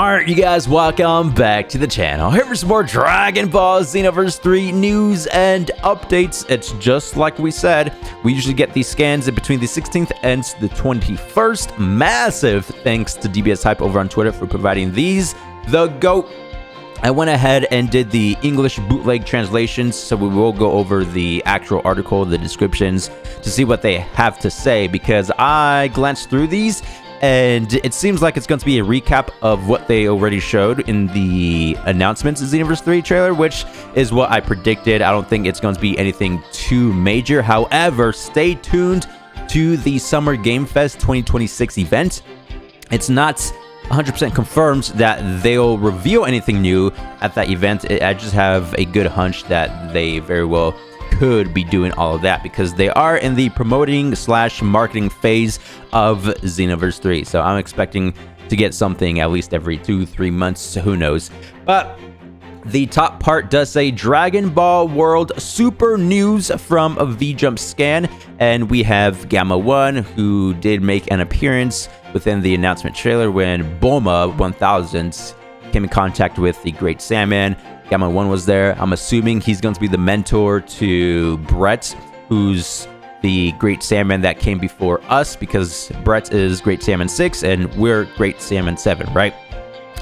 Alright, you guys, welcome back to the channel. Here for some more Dragon Ball Xenoverse 3 news and updates. It's just like we said, we usually get these scans in between the 16th and the 21st. Massive thanks to DBS Hype over on Twitter for providing these. The GOAT. I went ahead and did the English bootleg translations, so we will go over the actual article, the descriptions, to see what they have to say, because I glanced through these and it seems like it's going to be a recap of what they already showed in the announcements of Xenoverse 3 trailer, which is what I predicted. I don't think it's going to be anything too major. However, stay tuned to the Summer Game Fest 2026 event. It's not 100% confirmed that they'll reveal anything new at that event. I just have a good hunch that they very well could be doing all of that, because they are in the promoting / marketing phase of Xenoverse 3. So I'm expecting to get something at least every 2-3 months. Who knows? But the top part does say Dragon Ball World Super News from a V-Jump scan, and we have Gamma 1, who did make an appearance within the announcement trailer when Bulma 1000 came in contact with the Great Saiyaman. Gamma 1 was there. I'm assuming he's going to be the mentor to Brett, who's the Great Saiyaman that came before us, because Brett is Great Saiyaman 6 and we're Great Saiyaman 7, right?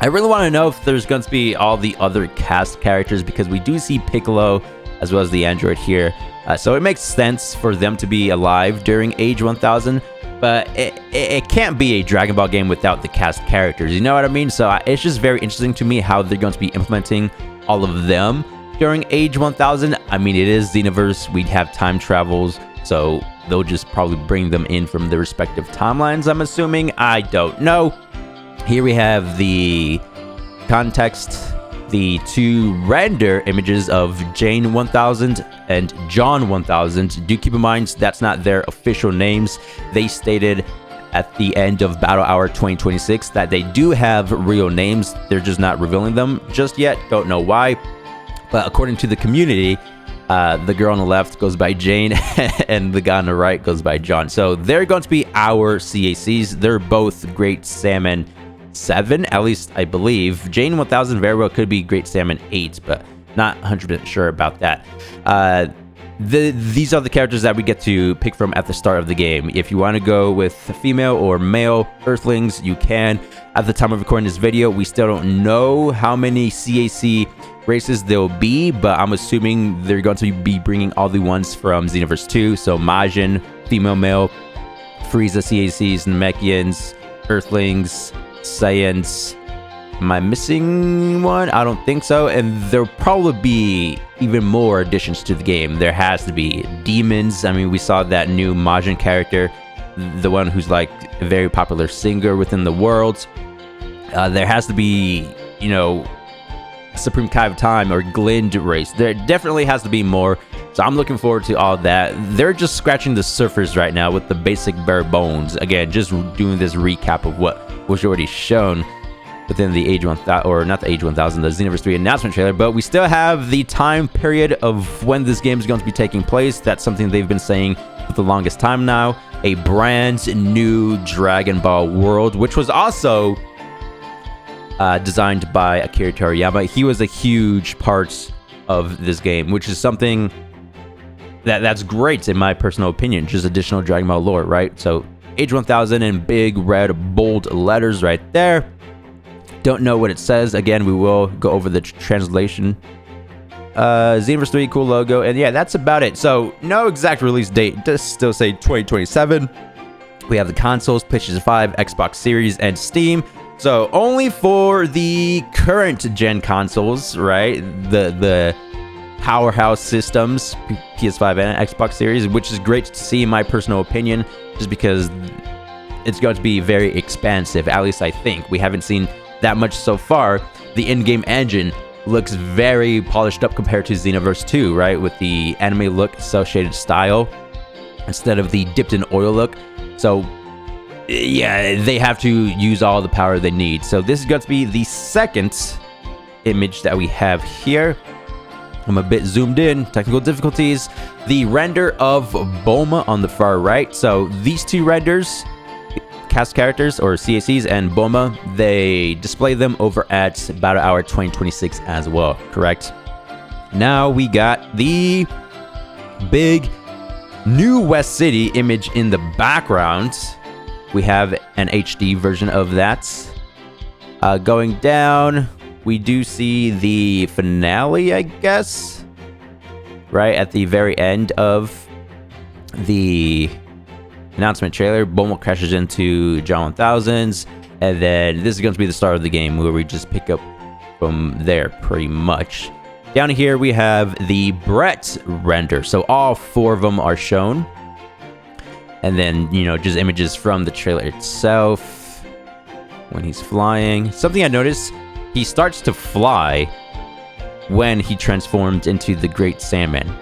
I really want to know if there's going to be all the other cast characters, because we do see Piccolo as well as the android here. So it makes sense for them to be alive during Age 1000, but it can't be a Dragon Ball game without the cast characters, you know what I mean? So it's just very interesting to me how they're going to be implementing all of them during Age 1000. I mean, it is Xenoverse, we'd have time travels, so they'll just probably bring them in from their respective timelines, I'm assuming. I don't know. Here we have the context, the two render images of Jane 1000 and John 1000. Do keep in mind that's not their official names. They stated at the end of Battle Hour 2026 that they do have real names. They're just not revealing them just yet. Don't know why. But according to the community, the girl on the left goes by Jane and the guy on the right goes by John. So they're going to be our CACs. They're both Great Saiyaman 7, at least I believe. Jane 1000 very well could be Great Saiyaman 8, but not 100% sure about that. These are the characters that we get to pick from at the start of the game. If you want to go with female or male Earthlings, you can. At the time of recording this video, we still don't know how many CAC races there'll be, but I'm assuming they're going to be bringing all the ones from Xenoverse 2. So Majin, female, male, Frieza CACs, Namekians, Earthlings, Saiyans. Am I missing one? I don't think so. And there'll probably be even more additions to the game. There has to be demons. I mean, we saw that new Majin character, the one who's like a very popular singer within the world. There has to be, you know, Supreme Kai of Time or Glind race. There definitely has to be more. So I'm looking forward to all that. They're just scratching the surface right now with the basic bare bones. Again, just doing this recap of what was already shown within the Age 1000, or not the Age 1000, the Xenoverse 3 announcement trailer, but we still have the time period of when this game is going to be taking place. That's something they've been saying for the longest time now. A brand new Dragon Ball world, which was also designed by Akira Toriyama. He was a huge part of this game, which is something that's great in my personal opinion. Just additional Dragon Ball lore, right? So Age 1000 in big red bold letters right there. Don't know what it says. Again, we will go over the translation. Xenoverse 3, cool logo, and yeah, that's about it. So no exact release date. Does still say 2027. We have the consoles, PlayStation 5, Xbox Series, and Steam. So only for the current gen consoles, right? The powerhouse systems, PS5 and Xbox Series, which is great to see in my personal opinion, just because it's going to be very expansive. At least I think. We haven't seen that much so far. The in-game engine looks very polished up compared to Xenoverse 2, right? With the anime look, cel-shaded style, instead of the dipped in oil look. So yeah, they have to use all the power they need. So this is going to be the second image that we have here. I'm a bit zoomed in, technical difficulties. The render of Bulma on the far right. So these two renders cast characters or CACs and Boma, they display them over at Battle Hour 2026 as well, correct? Now we got the big new West City image in the background. We have an HD version of that. Going down, we do see the finale, I guess, right at the very end of the announcement trailer. Boma crashes into John 1000s, and then this is going to be the start of the game where we just pick up from there pretty much. Down here we have the Brett render, so all 4 of them are shown, and then, you know, just images from the trailer itself when he's flying. Something I noticed, he starts to fly when he transformed into the Great Salmon.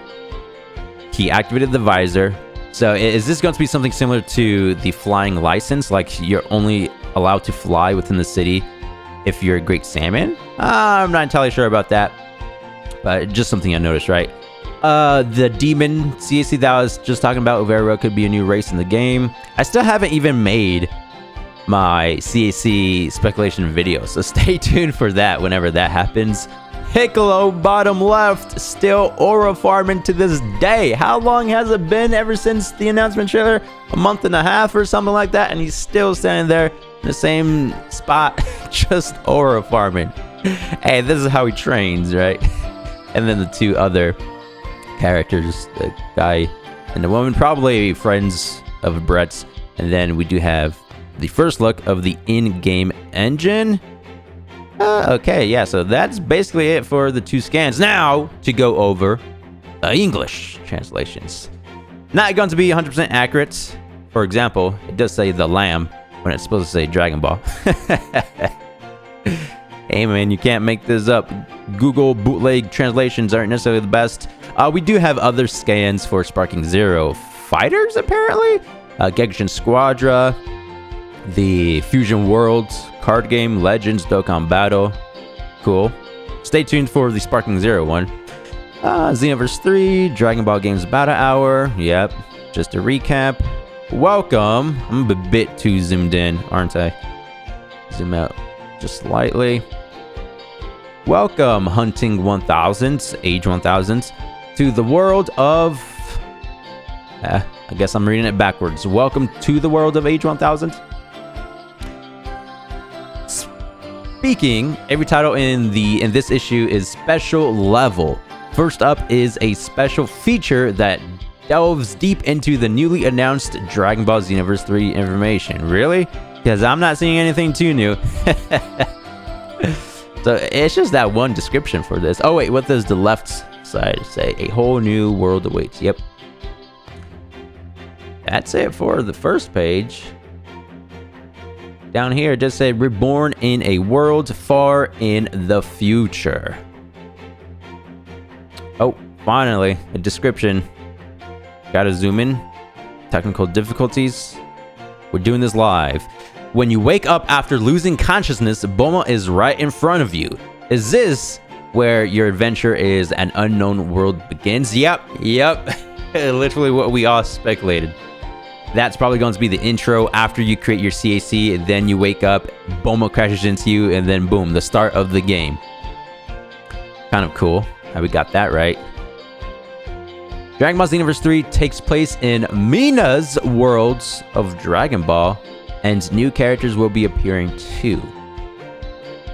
He activated the visor. So is this going to be something similar to the flying license? Like you're only allowed to fly within the city if you're a Great Salmon? I'm not entirely sure about that, but just something I noticed, right? The Demon CAC that I was just talking about very well could be a new race in the game. I still haven't even made my CAC speculation video, so stay tuned for that whenever that happens. Piccolo, bottom left, still aura farming to this day. How long has it been ever since the announcement trailer? A month and a half or something like that, and he's still standing there in the same spot, just aura farming. Hey, this is how he trains, right? And then the 2 other characters, the guy and the woman, probably friends of Brett's. And then we do have the first look of the in-game engine. Okay, yeah, so that's basically it for the 2 scans. Now, to go over the English translations. Not going to be 100% accurate. For example, it does say the lamb when it's supposed to say Dragon Ball. Hey man, you can't make this up. Google bootleg translations aren't necessarily the best. We do have other scans for Sparking Zero fighters, apparently. Gekishin Squadra, the Fusion World card game, Legends, Dokkan Battle. Cool. Stay tuned for the Sparking Zero one. XENOVERSE 3, Dragon Ball Games Battle Hour. Yep, just a recap. Welcome. I'm a bit too zoomed in, aren't I? Zoom out just slightly. Welcome, Hunting 1000s, Age 1000s, to the world of... I guess I'm reading it backwards. Welcome to the world of Age 1000. Speaking, every title in this issue is special level. First up is a special feature that delves deep into the newly announced Dragon Ball XENOVERSE 3 information. Really? Because I'm not seeing anything too new. So it's just that one description for this. Oh wait, what does the left side say? A whole new world awaits. Yep. That's it for the first page. Down here it just said reborn in a world far in the future. Oh, finally, a description. Gotta zoom in. Technical difficulties. We're doing this live. When you wake up after losing consciousness, Boma is right in front of you. Is this where your adventure is an unknown world begins? Yep. Literally what we all speculated. That's probably going to be the intro after you create your CAC, and then you wake up, Boma crashes into you, and then boom, the start of the game. Kind of cool how we got that right. Dragon Ball XENOVERSE 3 takes place in Mina's worlds of Dragon Ball, and new characters will be appearing too.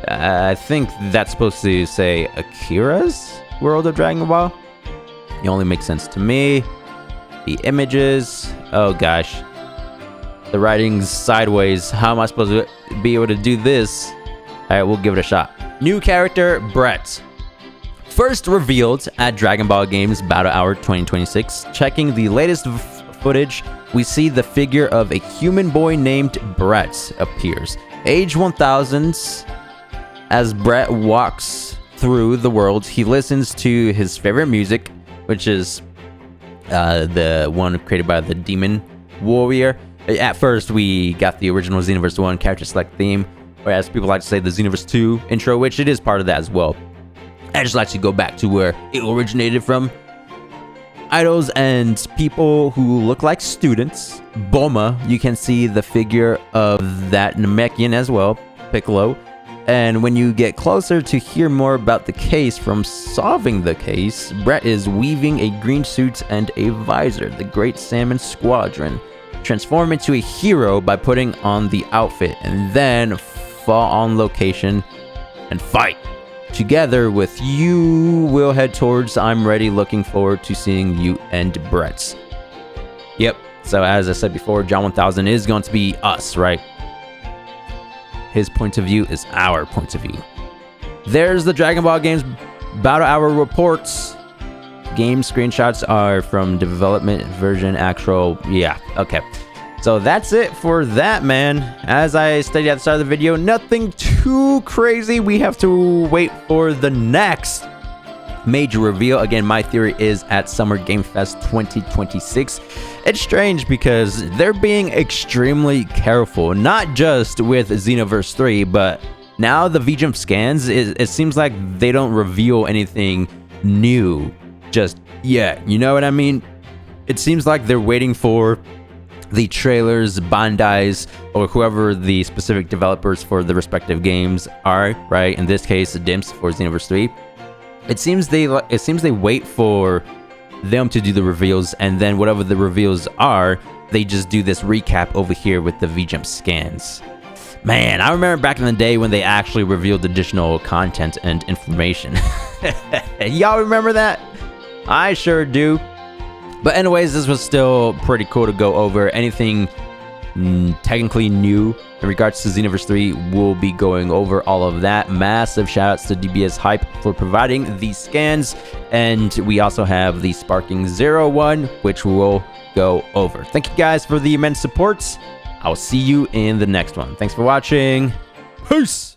I think that's supposed to say Akira's world of Dragon Ball. It only makes sense to me. The images, oh gosh. The writing's sideways. How am I supposed to be able to do this? Alright, we'll give it a shot. New character, Brett. First revealed at Dragon Ball Games Battle Hour 2026. Checking the latest footage, we see the figure of a human boy named Brett appears. Age 1000s. As Brett walks through the world, he listens to his favorite music, which is the one created by the Demon Warrior. At first, we got the original XENOVERSE 1 character select theme, whereas people like to say the XENOVERSE 2 intro, which it is part of that as well. I just like to go back to where it originated from. idols and people who look like students. Bulma, you can see the figure of that Namekian as well, Piccolo. And when you get closer to hear more about the case from solving the case, Brett is weaving a green suit and a visor, the Great Salmon Squadron. Transform into a hero by putting on the outfit and then fall on location and fight. Together with you, we'll head towards I'm Ready. Looking forward to seeing you and Brett's. Yep, so as I said before, John 1000 is going to be us, right? His point of view is our point of view. There's the Dragon Ball Games Battle Hour reports. Game screenshots are from development version actual. Yeah, okay. So that's it for that, man. As I stated at the start of the video, nothing too crazy. We have to wait for the next major reveal. Again, my theory is at Summer Game Fest 2026. It's strange because they're being extremely careful, not just with Xenoverse 3, but now the VGEM scans, it seems like they don't reveal anything new just yet. You know what I mean? It seems like they're waiting for the trailers, Bandai's, or whoever the specific developers for the respective games are, right? In this case, DIMS for Xenoverse 3. It seems they wait for them to do the reveals, and then whatever the reveals are, they just do this recap over here with the VGEM scans. Man, I remember back in the day when they actually revealed additional content and information. Y'all remember that? I sure do. But anyways, this was still pretty cool to go over. Anything technically new in regards to Xenoverse 3, we'll be going over all of that. Massive shoutouts to DBS Hype for providing these scans. And we also have the Sparking 01, which we'll go over. Thank you guys for the immense support. I'll see you in the next one. Thanks for watching. Peace!